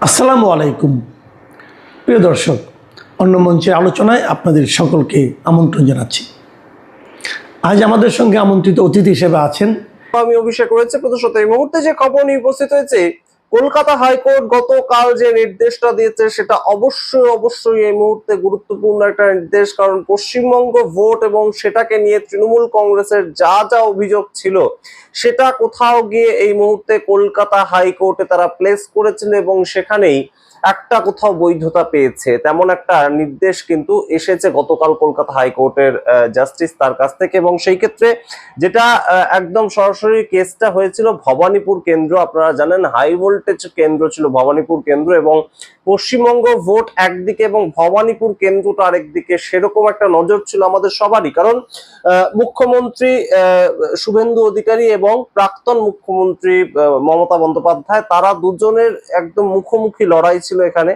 আসসালামু আলাইকুম প্রিয় দর্শক, অন্য মঞ্চের আলোচনায় আপনাদের সকলকে আমন্ত্রণ জানাচ্ছি। আজ আমাদের সঙ্গে আমন্ত্রিত অতিথি হিসেবে আছেন আমি অভিষেক রয়েছে। প্রদর্শত এই মুহূর্তে যে খবর নিয়ে উপস্থিত হয়েছে, কলকাতা হাইকোর্ট গতকাল যে নির্দেশটা দিয়েছে সেটা অবশ্যই এই মুহূর্তে গুরুত্বপূর্ণ একটা নির্দেশ। কারণ পশ্চিমবঙ্গ ভোট এবং সেটাকে নিয়ে তৃণমূল কংগ্রেসের যা যা অভিযোগ ছিল সেটা কোথাও গিয়ে এই মুহূর্তে কলকাতা হাইকোর্টে তারা প্লেস করেছিল এবং সেখানেই একটা কোথাও বৈধতা পেয়েছে, তেমন একটা নির্দেশ কিন্তু এসেছে গতকাল কলকাতা হাইকোর্টের জাস্টিস তার কাছ থেকে। এবং সেই ক্ষেত্রে যেটা একদম সরাসরি কেসটা হয়েছিল ভবানীপুর কেন্দ্র, আপনারা জানেন হাই ভোল্টেজ কেন্দ্র ছিল ভবানীপুর কেন্দ্র, এবং পশ্চিমবঙ্গ ভোট একদিকে এবং ভবানীপুর কেন্দ্রটা আরেকদিকে, সেরকম একটা নজর ছিল আমাদের সবারই। কারণ মুখ্যমন্ত্রী শুভেন্দু অধিকারী এবং প্রাক্তন মুখ্যমন্ত্রী মমতা বন্দ্যোপাধ্যায়, তারা দুজনের একদম মুখোমুখি লড়াই ছিল এখানে।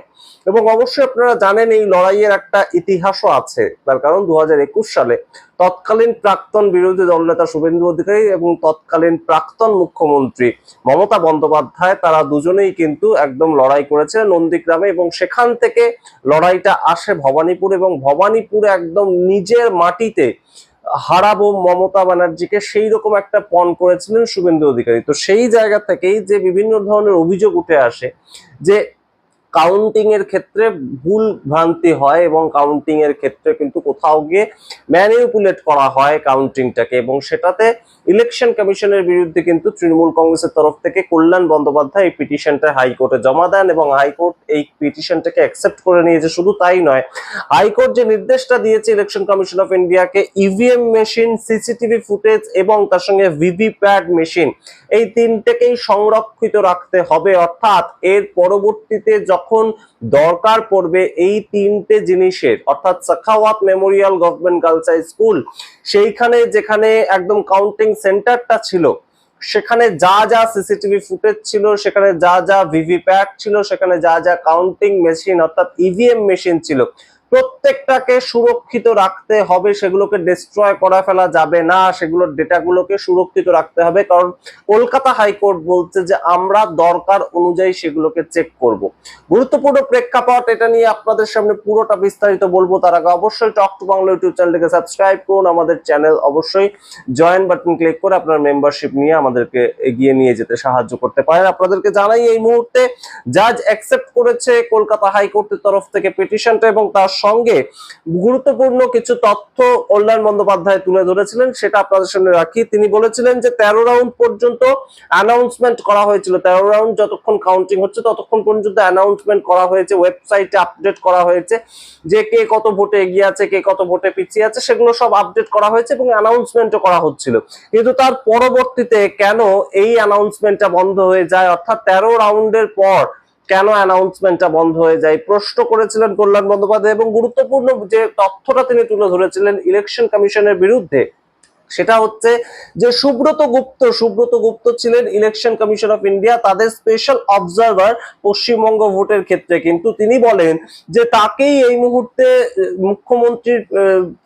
এবং অবশ্যই আপনারা জানেন এই লড়াইয়ের একটা ইতিহাসও আছে, তার কারণ 2021 সালে তৎকালীন প্রাক্তন বিরোধী দলনেতা শুভেন্দু অধিকারী এবং তৎকালীন প্রাক্তন মুখ্যমন্ত্রী মমতা বন্দ্যোপাধ্যায়, তারা দুজনেই কিন্তু একদম লড়াই করেছে নন্দীগ্রামে, এবং সেখান থেকে লড়াইটা আসে ভবানীপুর, এবং ভবানীপুরে একদম নিজের মাটিতে হারাবো মমতা ব্যানার্জিকে, সেই রকম একটা পণ করেছিলেন শুভেন্দু অধিকারী। তো সেই জায়গা থেকেই যে বিভিন্ন ধরনের অভিযোগ উঠে আসে যে কাউন্টিং এর ক্ষেত্রে ভুল ভ্রান্তি হয় এবং কাউন্টিং এর ক্ষেত্রে কিন্তু কোথাও গিয়ে ম্যানিপুলেট করা হয় কাউন্টিংটাকে, এবং সেটাতে ইলেকশন কমিশনের বিরুদ্ধে কিন্তু তৃণমূল কংগ্রেসের তরফ থেকে কল্যাণ বন্দ্যোপাধ্যায় এই পিটিশনটা হাইকোর্টে জমা দেন, এবং হাইকোর্ট এই পিটিশনটাকে অ্যাকসেপ্ট করে নিয়েছে। শুধু তাই নয়, হাইকোর্ট যে নির্দেশটা দিয়েছে ইলেকশন কমিশন অফ ইন্ডিয়াকে, ইভিএম মেশিন, সিসিটিভি ফুটেজ এবং তার সঙ্গে ভিভিপ্যাট মেশিন, এই তিনটেকেই সংরক্ষিত রাখতে হবে। অর্থাৎ এর পরবর্তীতে যখন দরকার পড়বে এই তিনটে জিনিসের, অর্থাৎ Sakhawat memorial government girls high school, সেইখানে যেখানে একদম কাউন্টিং সেন্টারটা ছিল, সেখানে যা যা সিসিটিভি ফুটেজ ছিল, সেখানে যা যা ভিভিপ্যাট ছিল, সেখানে যা যা কাউন্টিং মেশিন অর্থাৎ ইভিএম মেশিন ছিল, প্রত্যেকটাকে সুরক্ষিত রাখতে হবে। সেগুলোকে ডিস্ট্রয় করা ফেলা যাবে না, সেগুলোর ডেটাগুলোকে সুরক্ষিত রাখতে হবে। কারণ কলকাতা হাইকোর্ট বলছে যে আমরা দরকার অনুযায়ী সেগুলোকে চেক করব। গুরুত্বপূর্ণ প্রেক্ষাপট, এটা নিয়ে আপনাদের সামনে পুরোটা বিস্তারিত বলবো। তার আগে অবশ্যই টক টু বাংলা ইউটিউব চ্যানেলটিকে সাবস্ক্রাইব করুন, আমাদের চ্যানেল অবশ্যই জয়েন বাটন ক্লিক করে আপনার মেম্বারশিপ নিয়ে আমাদেরকে এগিয়ে নিয়ে যেতে সাহায্য করতে পারেন। আপনাদেরকে জানাই এই মুহূর্তে জাজ অ্যাকসেপ্ট করেছে কলকাতা হাইকোর্টের তরফ থেকে পিটিশনটা, এবং তার সঙ্গে গুরুত্বপূর্ণ কিছু তথ্য কল্যাণ বন্দ্যোপাধ্যায় তুলে ধরেছিলেন, সেটা আপনাদের সামনে রাখি। তিনি বলেছিলেন যে 13 রাউন্ড পর্যন্ত অ্যানাউন্সমেন্ট করা হয়েছিল, 13 রাউন্ড যতক্ষণ কাউন্টিং হচ্ছে ততক্ষণ পর্যন্ত অ্যানাউন্সমেন্ট করা হয়েছে, ওয়েবসাইটে আপডেট করা হয়েছে যে কে কত ভোটে এগিয়ে আছে, কে কত ভোটে পিছিয়ে আছে, সেগুলো সব আপডেট করা হয়েছে এবং অ্যানাউন্সমেন্টও করা হচ্ছিল। কিন্তু তার পরবর্তীতে কেন এই অ্যানাউন্সমেন্টটা বন্ধ হয়ে যায়, অর্থাৎ 13 রাউন্ডের পর কেন অ্যানাউন্সমেন্টটা বন্ধ হয়ে যায়, প্রশ্ন করেছিলেন কল্যাণ বন্দ্যোপাধ্যায়। এবং গুরুত্বপূর্ণ যে তথ্যটা তিনি তুলে ধরেছিলেন ইলেকশন কমিশনের বিরুদ্ধে, সেটা হচ্ছে যে সুব্রত গুপ্ত ছিলেন ইলেকশন কমিশন অফ ইন্ডিয়া, তাদের স্পেশাল অবজারভার পশ্চিমবঙ্গ ভোটের ক্ষেত্রে। কিন্তু তিনি বলেন যে তাকেই এই মুহূর্তে মুখ্যমন্ত্রীর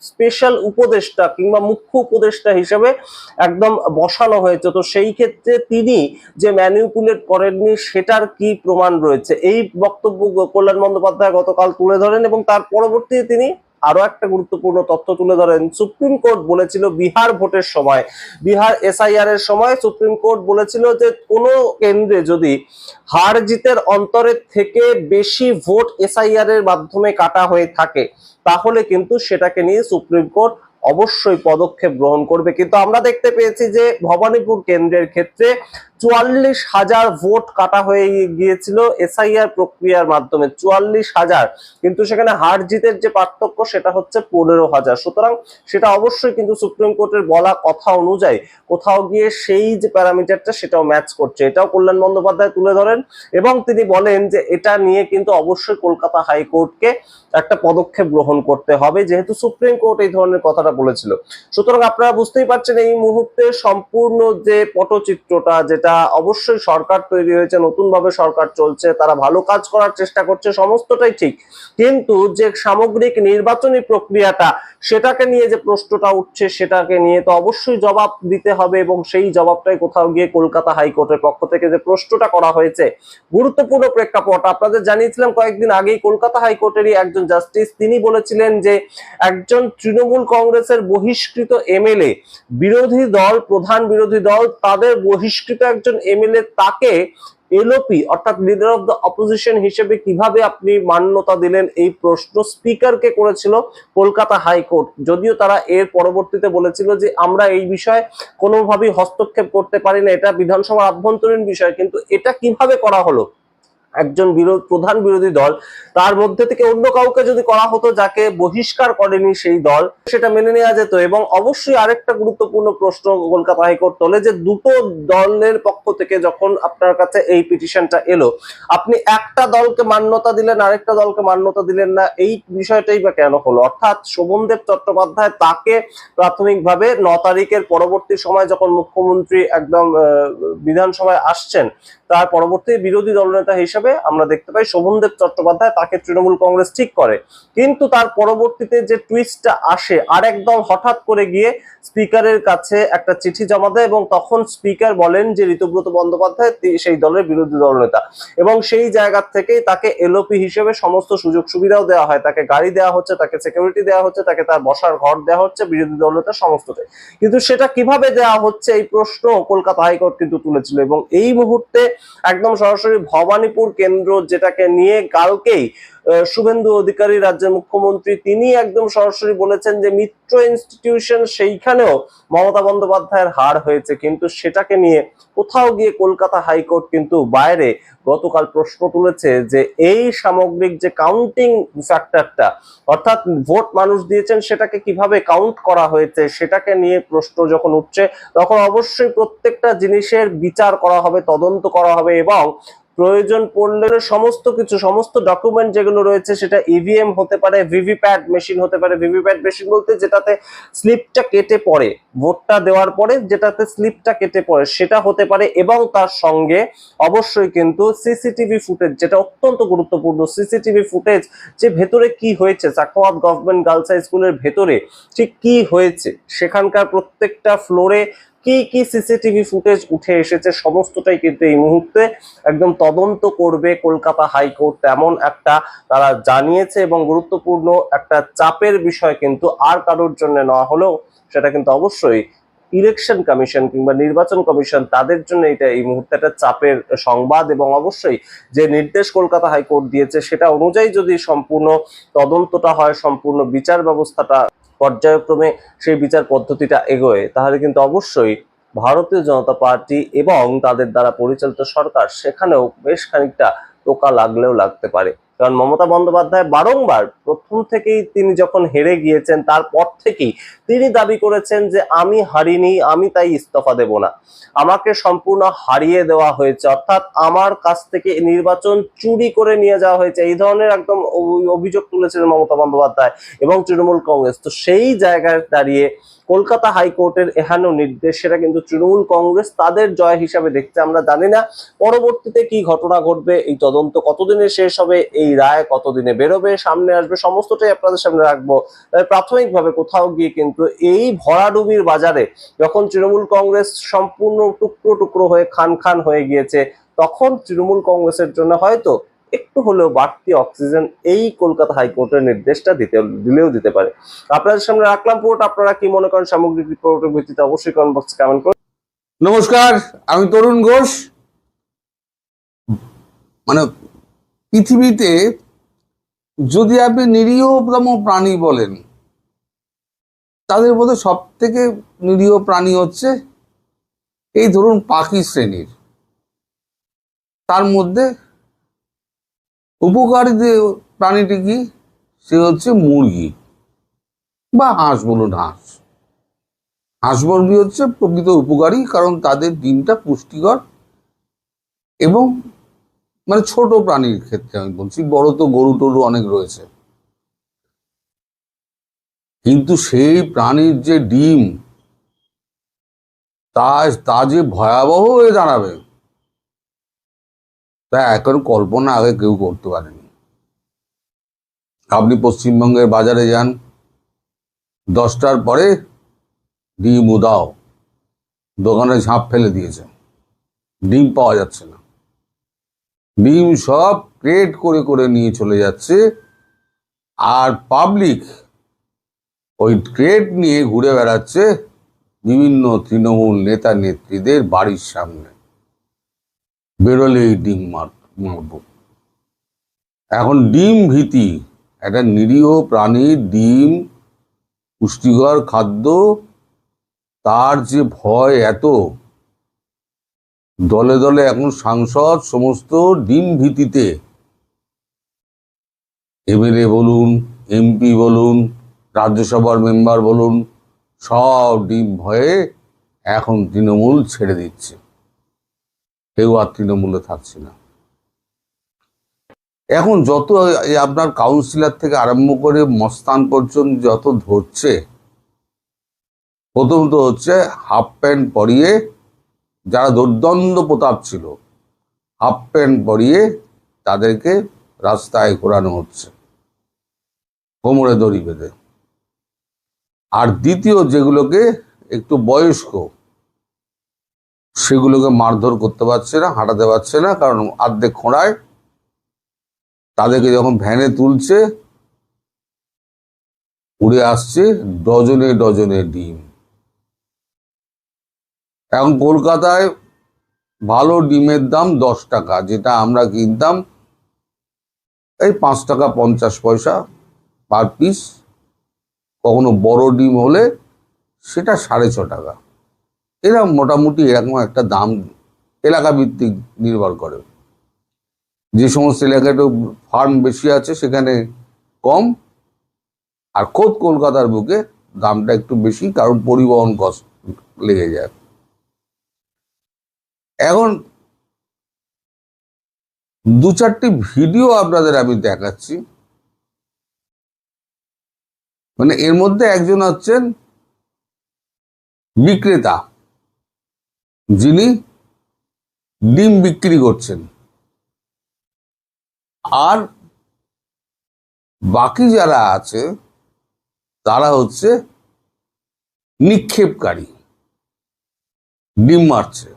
স্পেশাল উপদেষ্টা কিংবা মুখ্য উপদেষ্টা হিসেবে একদম বসানো হয়েছে। তো সেই ক্ষেত্রে তিনি যে ম্যানিপুলেট করেননি সেটার কি প্রমাণ রয়েছে, এই বক্তব্য কল্যাণ বন্দ্যোপাধ্যায় গতকাল তুলে ধরেন। এবং তার পরবর্তীতে তিনি আরো একটা গুরুত্বপূর্ণ তথ্য তুলে ধরেন। সুপ্রিম কোর্ট বলেছিল বিহার ভোটের সময়, বিহার এসআইআর এর সময় সুপ্রিম কোর্ট বলেছিল যে কোনো কেন্দ্রে যদি হার জিতের অন্তরের থেকে বেশি ভোট এসআইআর এর মাধ্যমে কাটা হয়ে থাকে, তাহলে কিন্তু সেটাকে নিয়ে সুপ্রিম কোর্ট অবশ্যই পদক্ষেপ গ্রহণ করবে। কিন্তু আমরা দেখতে পেয়েছি যে ভবানীপুর কেন্দ্রের ক্ষেত্রে 44,000 ভোট কাটা হয়ে গিয়েছিল এসআইআর প্রক্রিয়ার মাধ্যমে, 44,000, কিন্তু সেখানে হার জিতের যে পার্থক্য সেটা হচ্ছে 15,000। সুতরাং সেটা অবশ্যই কিন্তু সুপ্রিম কোর্টের বলা কথা অনুযায়ী কোথাও গিয়ে সেই যে প্যারামিটারটা সেটাও ম্যাচ করছে, এটাও কল্যাণ বন্দ্যোপাধ্যায় তুলে ধরেন। এবং তিনি বলেন যে এটা নিয়ে কিন্তু অবশ্যই কলকাতা হাইকোর্টকে একটা পদক্ষেপ গ্রহণ করতে হবে, যেহেতু সুপ্রিম কোর্ট এই ধরনের কথাটা কথাটা বলেছিল। সুতরাং আপনারা বুঝতেই পারছেন এই মুহূর্তে সম্পূর্ণ যে পটচিত্রটা, যেটা অবশ্যই সরকার তৈরি হয়েছে, নতুন ভাবে সরকার চলছে, তারা ভালো কাজ করার চেষ্টা করছে, সমস্তটাই ঠিক, কিন্তু যে সামগ্রিক নির্বাচনী প্রক্রিয়াটা সেটাকে নিয়ে যে প্রশ্নটা উঠছে সেটাকে নিয়ে তো অবশ্যই জবাব দিতে হবে, এবং সেই জবাবটাই কোথাও গিয়ে কলকাতা হাইকোর্টের পক্ষ থেকে যে প্রশ্নটা করা হয়েছে গুরুত্বপূর্ণ প্রেক্ষাপট আপনাদের জানিয়েছিলাম কয়েকদিন আগেই। কলকাতা হাইকোর্টেরই একজন জাস্টিস তিনি বলেছিলেন যে একজন তৃণমূল কংগ্রেসের বহিষ্কৃত এমএলএ, বিরোধী দল, প্রধান বিরোধী দল, তাদের বহিষ্কৃত একজন এমএলএ, তাকে এলওপি অর্থাৎ লিডার অফ দ্য অপোজিশন হিসেবে কিভাবে আপনি মান্যতা দিলেন, এই প্রশ্ন স্পিকারকে করেছিল কলকাতা হাইকোর্ট। যদিও তারা এর পরবর্তীতে বলেছিল যে আমরা এই বিষয়ে কোনোভাবেই হস্তক্ষেপ করতে পারি না, এটা বিধানসভার আভ্যন্তরীণ বিষয়, কিন্তু এটা কিভাবে করা হলো, একজন প্রধান বিরোধী দল তার মধ্যে থেকে অন্য কাউকে যদি করা হতো যাকে বহিষ্কার করেনি সেই দল, সেটা মেনে নেওয়া যেত। এবং অবশ্যই আরেকটা গুরুত্বপূর্ণ প্রশ্ন কলকাতা হাইকোর্ট তোলে যে দুটো দলের পক্ষ থেকে যখন আপনার কাছে এই পিটিশনটা এলো, আপনি একটা দলকে মান্যতা দিলেন, আরেকটা দলকে মান্যতা দিলেন না, এই বিষয়টাই বা কেন হলো? অর্থাৎ শোভনদেব চট্টোপাধ্যায়, তাকে প্রাথমিকভাবে 9 তারিখের পরবর্তী সময় যখন মুখ্যমন্ত্রী একদম বিধানসভায় আসছেন, তার পরবর্তী বিরোধী দলনেতা হিসেবে আমরা দেখতে পাই শোভনদেব চট্টোপাধ্যায়, তাকে তৃণমূল কংগ্রেস ঠিক করে। কিন্তু তার পরবর্তীতে যে টুইস্টটা আসে, আরেক দল হঠাৎ করে গিয়ে স্পিকারের কাছে একটা চিঠি জমা দেয়, এবং তখন স্পিকার বলেন যে ঋতুব্রত বন্দ্যোপাধ্যায় সেই দলের বিরোধী দলনেতা, এবং সেই জায়গা থেকেই তাকে এলওপি হিসেবে সমস্ত সুযোগ সুবিধাও দেওয়া হয়, তাকে গাড়ি দেওয়া হচ্ছে, তাকে সিকিউরিটি দেওয়া হচ্ছে, তাকে তার বসার ঘর দেওয়া হচ্ছে, বিরোধী দলনেতা সমস্তটাই। কিন্তু সেটা কিভাবে দেওয়া হচ্ছে এই প্রশ্ন কলকাতা হাইকোর্ট কিন্তু তুলেছিল, এবং এই মুহূর্তে একদম সরাসরি ভবানীপুর কেন্দ্র, যেটাকে নিয়ে কালকেই শুভেন্দু অধিকারী রাজ্যের মুখ্যমন্ত্রী তিনি একদম সরাসরি বলেছেন যে মিত্র ইনস্টিটিউশন, সেইখানেও মমতা বন্দ্যোপাধ্যায়ের হার হয়েছে, কিন্তু সেটাকে নিয়ে কোথাও গিয়ে কলকাতা হাইকোর্ট কিন্তু বাইরে গতকাল প্রশ্ন তুলেছে যে এই সামগ্রিক যে কাউন্টিং ফ্যাক্টরটা, অর্থাৎ ভোট মানুষ দিয়েছেন সেটাকে কিভাবে কাউন্ট করা হয়েছে, সেটাকে নিয়ে প্রশ্ন যখন উঠছে, তখন অবশ্যই প্রত্যেকটা জিনিসের বিচার করা হবে, তদন্ত করা হবে, এবং প্রয়োজন পড়লে সমস্ত কিছু, সমস্ত ডকুমেন্ট যেগুলো রয়েছে, সেটা ইভিএম হতে পারে, ভিভিপ্যাট মেশিন হতে পারে। ভিভিপ্যাট মেশিন বলতে যেটাতে স্লিপটা কেটে পড়ে, ভোটটা দেওয়ার পরে যেটাতে স্লিপটা কেটে পড়ে, সেটা হতে পারে, এবং তার সঙ্গে অবশ্যই কিন্তু সিসিটিভি ফুটেজ, যেটা অত্যন্ত গুরুত্বপূর্ণ, সিসিটিভি ফুটেজ, যে ভেতরে কি হয়েছে, চাকওয়াত গভর্নমেন্ট গার্লস হাই স্কুলের ভেতরে ঠিক কি হয়েছে, সেখানকার প্রত্যেকটা ফ্লোরে কি কি সিসিটিভি ফুটেজ উঠে এসেছে, সমস্তটাই কিন্তু এই মুহূর্তে একদম তদন্ত করবে কলকাতা হাইকোর্ট, তেমন একটা তারা জানিয়েছে। এবং গুরুত্বপূর্ণ একটা চাপের বিষয় কিন্তু আর কারোর জন্য নেওয়া হলেও সেটা কিন্তু অবশ্যই ইলেকশন কমিশন কিংবা নির্বাচন কমিশন, তাদের জন্য এটা এই মুহূর্তে একটা চাপের সংবাদ। এবং অবশ্যই যে নির্দেশ কলকাতা হাইকোর্ট দিয়েছে সেটা অনুযায়ী যদি সম্পূর্ণ তদন্তটা হয়, সম্পূর্ণ বিচার ব্যবস্থাটা পর্যায়ক্রমে সেই বিচার পদ্ধতিটা এগোয়, তাহলে কিন্তু অবশ্যই ভারতীয় জনতা পার্টি এবং তাদের দ্বারা পরিচালিত সরকার, সেখানেও বেশ খানিকটা টোকা লাগলেও লাগতে পারে। কারণ মমতা বন্দ্যোপাধ্যায় বারংবার প্রথম থেকেই, তিনি যখন হেরে গিয়েছেন তারপর থেকেই তিনি দাবি করেছেন যে আমি হারিনি, আমি তাই ইস্তফা দেব না, আমাকে সম্পূর্ণ হারিয়ে দেওয়া হয়েছে, অর্থাৎ আমার কাছ থেকে নির্বাচন চুরি করে নিয়ে যাওয়া হয়েছে, এই ধরনের একদম অভিযোগ তুলেছিলেন মমতা বন্দ্যোপাধ্যায় এবং তৃণমূল কংগ্রেস। তো সেই জায়গায় দাঁড়িয়ে কলকাতা হাইকোর্টের এহেন নির্দেশ, সেটা কিন্তু তৃণমূল কংগ্রেস তাদের জয় হিসাবে দেখছে। আমরা জানি না পরবর্তীতে কি ঘটনা ঘটবে, এই তদন্ত কতদিনে শেষ হবে, এই রায় কতদিনে বেরোবে, সামনে আসবে, সমস্তটাই আপনাদের সামনে রাখবো। প্রাথমিকভাবে কোথাও গিয়ে কিন্তু এই ভরাডুবির বাজারে যখন তৃণমূল কংগ্রেস সম্পূর্ণ টুকরো টুকরো হয়ে খান খান হয়ে গিয়েছে, তখন তৃণমূল কংগ্রেসের জন্য হয়তো একটু হলেও বাড়তি অক্সিজেন এই কলকাতা হাইকোর্টের নির্দেশটা দিলেও দিতে পারে। আপনাদের সামনে রাখলাম পুরোটা, আপনারা কি মনে করেন সামগ্রিক রিপোর্টের ভিত্তিতে অবশ্যই কমেন্ট বক্সে কমেন্ট করুন। নমস্কার, আমি তরুণ ঘোষ। মানে পৃথিবীতে যদি আপনি নিরীহতম প্রাণী বলেন, তাদের মধ্যে সব থেকে নিরীহ প্রাণী হচ্ছে এই ধরুন পাখি শ্রেণীর। তার মধ্যে উপকারী যে প্রাণীটি কি, সে হচ্ছে মুরগি বা হাঁস বলুন। হাঁস মুরগি হচ্ছে প্রকৃত উপকারী, কারণ তাদের ডিমটা পুষ্টিকর, এবং মানে ছোট প্রাণীর ক্ষেত্রে আমি বলছি, বড় তো গরু টরু অনেক রয়েছে। কিন্তু সেই প্রাণীর যে ডিম তা যে ভয়াবহ হয়ে দাঁড়াবে তা এখন কল্পনা আগে কেউ করতে পারেনি। আপনি পশ্চিমবঙ্গের বাজারে যান, 10টার পরে ডিম উদাও, দোকানে ঝাঁপ ফেলে দিয়েছে, ডিম পাওয়া যাচ্ছে না। ডিম সব ক্রেট করে করে নিয়ে চলে যাচ্ছে, আর পাবলিক ওই ক্রেট নিয়ে ঘুরে বেড়াচ্ছে বিভিন্ন তৃণমূল নেতা নেত্রীদের বাড়ির সামনে, বেরোলেই ডিম মারব। এখন ডিম ভীতি, একটা নিরীহ প্রাণীর ডিম পুষ্টিকর খাদ্য, তার যে ভয় এত, দলে দলে এখন সাংসদ সমস্ত ডিম ভীতিতে, এমএলএ বলুন, এমপি বলুন, রাজ্যসভার মেম্বার বলুন, সব ডিম ভয়ে এখন তৃণমূল ছেড়ে দিচ্ছে, কেউ আর তৃণমূলে থাকছে না। এখন যত আপনার কাউন্সিলর থেকে আরম্ভ করে মস্তান পর্যন্ত যত ধরছে, প্রথমত হচ্ছে হাফ প্যান্ট পরিয়ে, যারা দুর্দণ্ড প্রতাপ ছিল, হাফ প্যান্ট পরিয়ে তাদেরকে রাস্তায় ঘোরানো হচ্ছে কোমরে দড়ি বেঁধে। আর দ্বিতীয়, যেগুলোকে একটু বয়স্ক, সেগুলোকে মারধর করতে পারছে না, হাঁটাতে পারছে না, কারণ অর্ধেক খোঁড়ায়। তাদেরকে যখন ভ্যানে তুলছে, উড়ে আসছে ডজনে ডজনে ডিম। এখন কলকাতায় ভালো ডিমের দাম 10 টাকা, যেটা আমরা কিনতাম এই 5 টাকা 50 পয়সা পার পিস। কখনো বড় ডিম হলে সেটা 6.5 টাকা। এরকম মোটামুটি এরকম একটা দাম এলাকা ভিত্তিক নির্ভর করে। যে সমস্ত এলাকায় ফার্ম বেশি আছে সেখানে কম, আর খোদ কলকাতার বুকে দামটা একটু বেশি, কারণ পরিবহন কষ্ট লেগে যায়। এখন 2-4টি ভিডিও আপনাদের আমি দেখাচ্ছি। মানে এর মধ্যে একজন হচ্ছেন বিক্রেতা, যিনি ডিম বিক্রি করছেন, আর বাকি যারা আছে তারা হচ্ছে নিক্ষেপকারী, ডিম মারছে।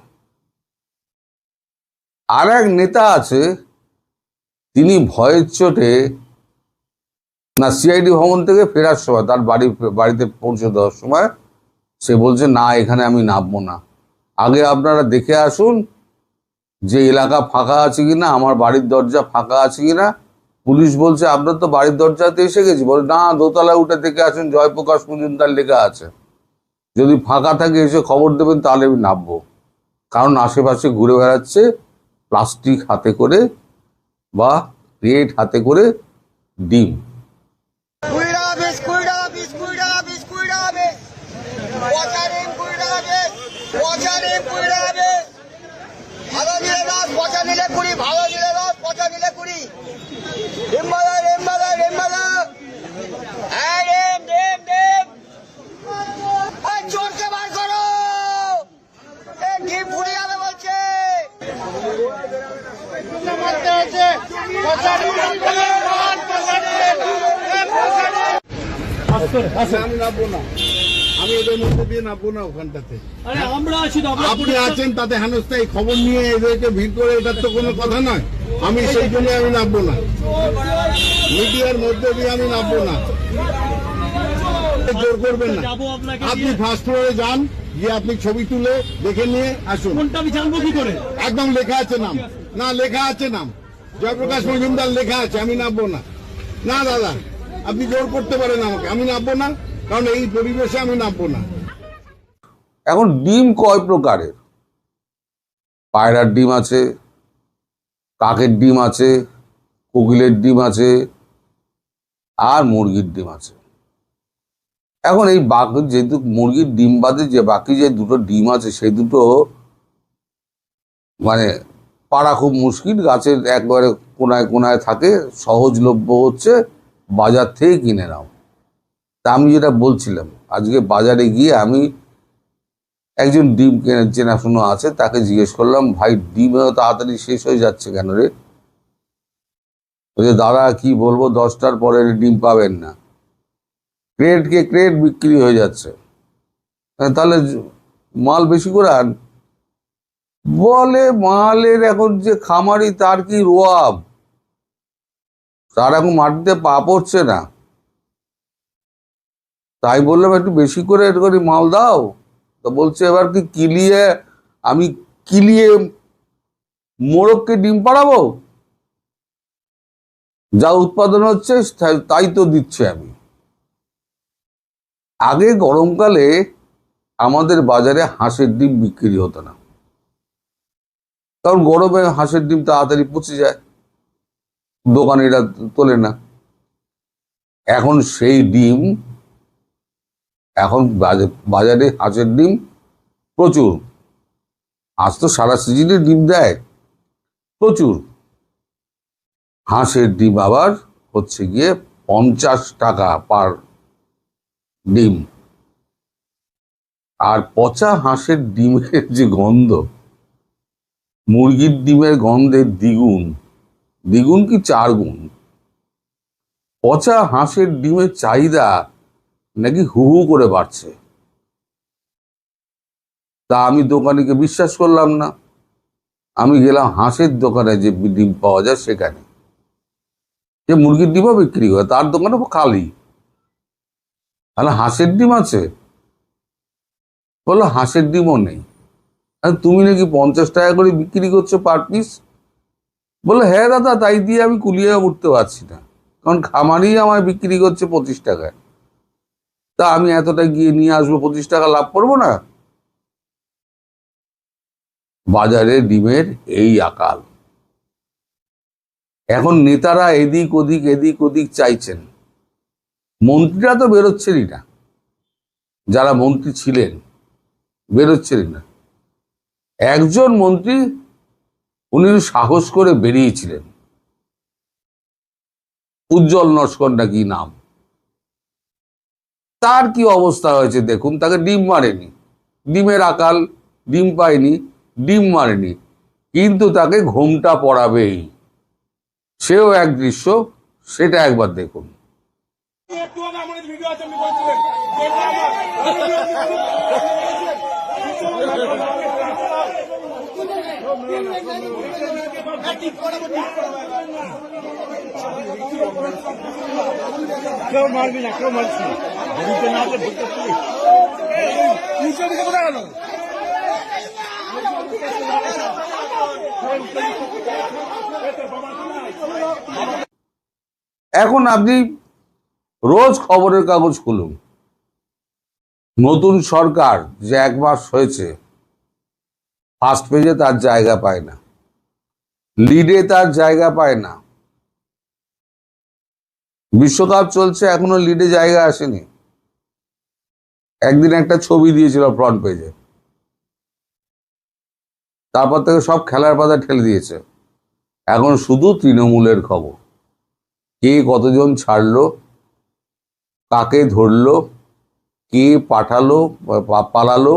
আর এক নেতা আছে, তিনি ভয়ের চোটে না সিআইডি ভবন থেকে ফেরার সময়, তার বাড়িতে পৌঁছে দেওয়ার সময় সে বলছে, না এখানে আমি নামবো না, আগে আপনারা দেখে আসুন যে এলাকা ফাঁকা আছে কিনা, আমার বাড়ির দরজা ফাঁকা আছে কিনা। পুলিশ বলছে, আপনার তো বাড়ির দরজাতে এসে গেছি। বলে, না, দোতলায় উঠে দেখে আসুন, জয়প্রকাশ মজুমদার লেখা আছে, যদি ফাঁকা থাকে এসে খবর দেবেন, তাহলে আমি নামবো। কারণ আশেপাশে ঘুরে বেড়াচ্ছে প্লাস্টিক হাতে করে বা ক্রেট হাতে করে ডিম। আমি নামবো না, আমি এদের মধ্যে দিয়ে নামবো না ওখানটাতে। আপনি আছেন তাতে হেনস্থায়ী খবর নিয়ে এদেরকে ভিড় করে, এটার তো কোনো কথা নয়। আমি সেই জন্য আমি নামবো না, মিডিয়ার মধ্যে দিয়ে আমি নামবো না। জোর করবেন না। আপনি ফার্স্ট ফ্লোরে যান, গিয়ে আপনি ছবি তুলে দেখে নিয়ে আসুন। আমি জানবো কি করে? একদম লেখা আছে নাম, না লেখা আছে নাম, জয়প্রকাশ মজুমদার লেখা আছে। আমি নামবো না। না দাদা, আপনি জোর করতে পারেন আমাকে, আমি নামবো না, কারণ এই পরিবেশে আমি নামবো না। এখন ডিম কয় প্রকারের? পায়রার ডিম আছে, কাকের ডিম আছে, কোকিলের ডিম আছে, আর মুরগির ডিম আছে। এখন এই বাকি যেহেতু মুরগির ডিম বাদে যে বাকি যে দুটো ডিম আছে, সেই দুটো মানে পাড়া খুব মুশকিল, গাছের একবারে কোনায় কোনায় থাকে, সহজলভ্য হচ্ছে, বাজার থেকে কিনে নাও। তা আমি যেটা বলছিলাম, আজকে বাজারে গিয়ে আমি একজন ডিম কেনার চেনাশোনা আছে, তাকে জিজ্ঞেস করলাম, ভাই ডিম এত তাড়াতাড়ি শেষ হয়ে যাচ্ছে কেন রে? বলছে, দাদা কি বলবো, 10টার পরে ডিম পাবেন না, ক্রেটকে ক্রেট বিক্রি হয়ে যাচ্ছে। তাহলে মাল বেশি করে আন। বলে মালের এখন যে খামারি তার কি রোয়াব, তার এখন মাটিতে পা পড়ছে না। তাই বললাম একটু বেশি করে একটু মাল দাও। তো বলছে এবার কি আমি কিলিয়ে মোরগকে ডিম পাড়াবো? যা উৎপাদন হচ্ছে তাই তো দিচ্ছে আমি। আগে গরমকালে আমাদের বাজারে হাঁসের ডিম বিক্রি হতো না, কারণ গরমে হাঁসের ডিম তাড়াতাড়ি পচে যায়, দোকানিরা তোলে না। এখন সেই ডিম, এখন বাজারে হাঁসের ডিম প্রচুর। হাঁস তো সারা সিজনে ডিম দেয় প্রচুর। হাঁসের ডিম আবার হচ্ছে গিয়ে 50 টাকা পার ডিম। আর পচা হাঁসের ডিমের যে গন্ধ, মুরগির ডিমের গন্ধের দ্বিগুণ কি 4 গুণ। পচা হাঁসের ডিমের চাহিদা নাকি হু হু করে বাড়ছে। তা আমি দোকানিকে বিশ্বাস করলাম না, আমি গেলাম হাঁসের দোকানে যে ডিম পাওয়া যায় সেখানে, যে মুরগির ডিমও বিক্রি করে, তার দোকানে খালি। তাহলে হাঁসের ডিম আছে? বললো হাঁসের ডিমও নেই। তুমি নাকি 50 টাকা করে বিক্রি করছো পার পিস? বললো হ্যাঁ দাদা, তাই দিয়ে আমি কুলিয়ে উঠতে পারছি না, কারণ খামারি আমায় বিক্রি করছে 25 টাকায়। তা আমি এতটা গিয়ে নিয়ে আসবো, 25 টাকা লাভ করবো না? বাজারে ডিমের এই আকাল। এখন নেতারা এদিক ওদিক চাইছেন, মন্ত্রীরা তো বেরোচ্ছেনই না, যারা মন্ত্রী ছিলেন বেরোচ্ছেনই না। একজন মন্ত্রী, উনি সাহস করে বেরিয়েছিলেন, উজ্জ্বল নস্কর নাকি নাম, তার কি অবস্থা হয়েছে দেখুন। তাকে ডিম মারেনি, ডিমের আকাল, ডিম পায়নি, ডিম মারেনি, কিন্তু তাকে ঘোমটা পড়াবেই। সেও এক দৃশ্য, সেটা একবার দেখুন। কেউ মারবি না, কেউ মারছি না। এখন আপনি রোজ খবরের কাগজ খুলুন, নতুন সরকার যে 1 মাস হয়েছে, ফার্স্ট পেজে তার জায়গা পায় না, লিডে তার জায়গা পায় না। বিশ্বকাপ চলছে, এখনো লিডে জায়গা আসেনি। একদিন একটা ছবি দিয়েছিল ফ্রন্ট পেজে, তারপর থেকে সব খেলার পাতা ঠেলে দিয়েছে। এখন শুধু তৃণমূলের খবর, কে কতজন ছাড়লো, কাকে ধরলো, কে পালালো,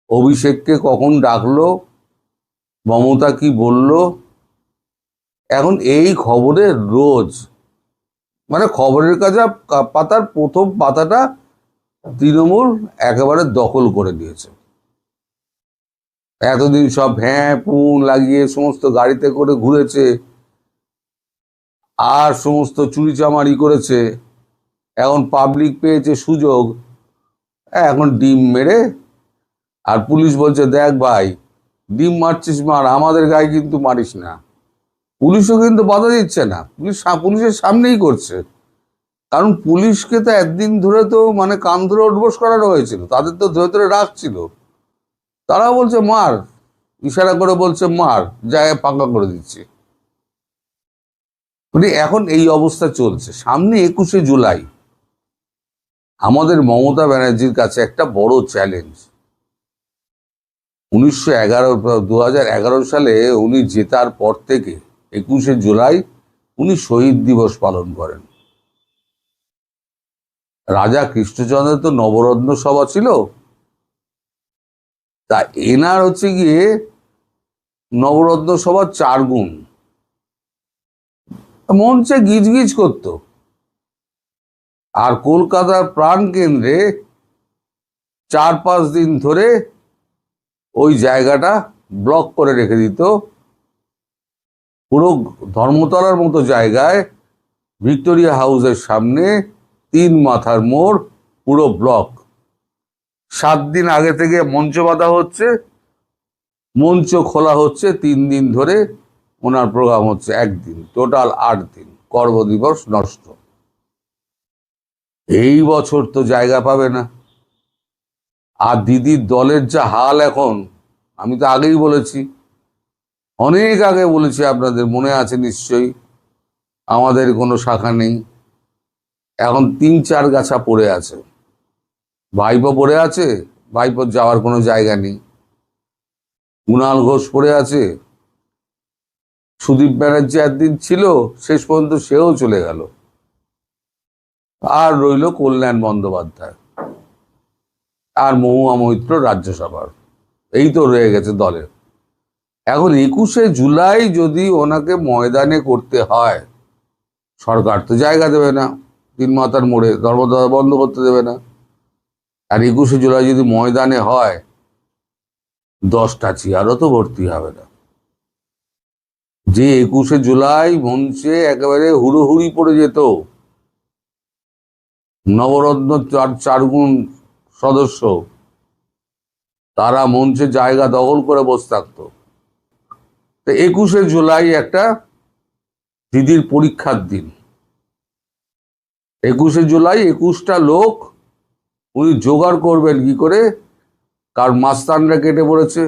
অভিষেককে কখন ডাকলো, মমতা কি বলল। এখন এই খবরের রোজ, মানে খবরের পাতার প্রথম পাতাটা তৃণমূল একেবারে দখল করে নিয়েছে। এতদিন সব হ্যাঁ পুন লাগিয়ে সমস্ত গাড়িতে করে ঘুরেছে, আর সমস্ত চুরিচামারি করেছে। এখন পাবলিক পেয়েছে সুযোগ, এখন ডিম মেরে, আর পুলিশ বলছে দেখ ভাই, ডিম মারছিস মার, আমাদের গায়ে কিন্তু মারিস না। পুলিশও কিন্তু বাধা দিচ্ছে না, পুলিশের সামনেই করছে। কারণ পুলিশকে তো একদিন ধরে তো মানে কান ধরে উঠবোস করানো হয়েছিল, তাদের তো ধরে ধরে রাখছিল। তারা বলছে মার, ইশারা করে বলছে মার, জায়গায় পাকা করে দিচ্ছি। মানে এখন এই অবস্থা চলছে। সামনে 21শে জুলাই আমাদের মমতা ব্যানার্জির কাছে একটা বড় চ্যালেঞ্জ। 2011 সালে উনি জেতার পর থেকে 21শে জুলাই উনি শহীদ দিবস পালন করেন। রাজা কৃষ্ণচন্দ্রের তো নবরত্ন সভা ছিল, তা এনার হচ্ছে গিয়ে নবরত্ন সভার 4 গুণ। মঞ্চে গিজগিজ করত, আর কলকাতার প্রাণ কেন্দ্রে 4-5 দিন ধরে ওই জায়গাটা ব্লক করে রেখে দিত। পুরো ধর্মতলার মতো জায়গায় ভিক্টোরিয়া হাউসের সামনে 3 মাথার মোড় পুরো ব্লক। 7 দিন আগে থেকে মঞ্চ বাঁধা হচ্ছে, মঞ্চ খোলা হচ্ছে 3 দিন ধরে। ওনার প্রোগ্রাম হচ্ছে 1 দিন, টোটাল 8 দিন। কর্মদিবস নষ্ট। এই বছর তো জায়গা পাবে না। আর দিদির দলের যা হাল এখন, আমি তো আগেই বলেছি, অনেক আগে বলেছি, আপনাদের মনে আছে নিশ্চয়ই। আমাদের কোনো শাখা নেই, এখন 3-4 গাছা পড়ে আছে। ভাইপো পড়ে আছে, ভাইপোর যাওয়ার কোনো জায়গা নেই। কুণাল ঘোষ পড়ে আছে, সুদীপ ব্যানার্জি একদিন ছিল, শেষ পর্যন্ত সেও চলে গেল। আর রইল কল্যাণ বন্দ্যোপাধ্যায় আর মহুয়া মৈত্র রাজ্যসভার, এই তো রয়ে গেছে দলে। এখন 21শে জুলাই যদি ওনাকে ময়দানে করতে হয়, সরকার তো জায়গা দেবে না, 3 মাথার মোড়ে ধর্মতলা বন্ধ করতে দেবে না। আর 21শে জুলাই যদি ময়দানে হয়, 10টা চেয়ারও তো ভর্তি হবে না। যে 21শে জুলাই মঞ্চে একেবারে হুড়োহুড়ি পড়ে যেত, নবরত্ন 4 গুণ সদস্য, তারা মঞ্চে জায়গা দখল করে বসে থাকতো। তো 21শে জুলাই একটা দিদির পরীক্ষার দিন। 21শে জুলাই 21টা লোক উনি জোগাড় করবেন কি করে? কারণ মাস্তানরা কেটে পড়েছে,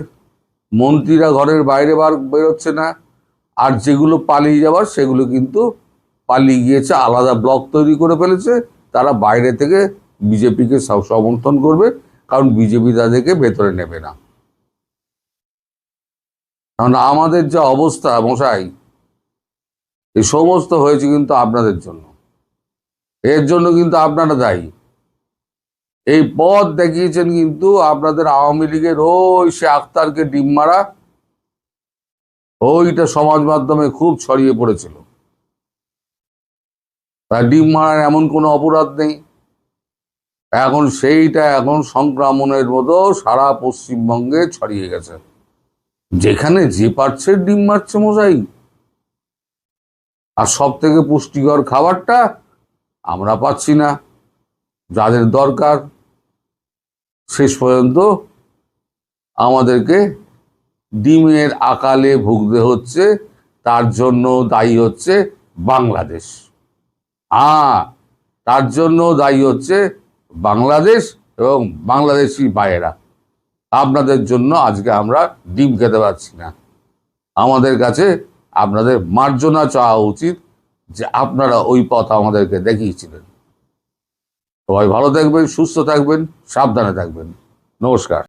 মন্ত্রীরা ঘরের বাইরে বেরোচ্ছে না, আর যেগুলো পালিয়ে যাওয়ার সেগুলো কিন্তু পালিয়ে গিয়েছে, আলাদা ব্লক তৈরি করে ফেলেছে। তারা বাইরে থেকে বিজেপিকে সমর্থন করবে, কারণ বিজেপি তাদেরকে ভেতরে নেবে না। কারণ আমাদের যা অবস্থা মশাই, এই সমস্ত হয়েছে কিন্তু আপনাদের জন্য। এর জন্য কিন্তু আপনারা দায়ী। এই পথ দেখিয়েছেন কিন্তু আপনাদের আওয়ামী লীগের ওই সে আক্তারকে ডিম মারা, ওইটা সমাজ মাধ্যমে খুব ছড়িয়ে পড়েছিল। তার ডিম মারার এমন কোনো অপরাধ নেই। এখন সেইটা এখন সংক্রমণের মতো সারা পশ্চিমবঙ্গে ছড়িয়ে গেছে। যেখানে যে পারছে ডিম মারছে মশাই। আর সব থেকে পুষ্টিকর খাবারটা আমরা পাচ্ছি না, যাদের দরকার। শেষ পর্যন্ত আমাদেরকে ডিমের আকালে ভুগতে হচ্ছে। তার জন্য দায়ী হচ্ছে বাংলাদেশ। তার জন্য দায়ী হচ্ছে বাংলাদেশ এবং বাংলাদেশি ভাইয়েরা। আপনাদের জন্য আজকে আমরা ডিম খেতে পারছি না। আমাদের কাছে আপনাদের মার্জনা চাওয়া উচিত যে আপনারা ওই পথ আমাদেরকে দেখিয়েছিলেন। সবাই ভালো থাকবেন, সুস্থ থাকবেন, সাবধানে থাকবেন। নমস্কার।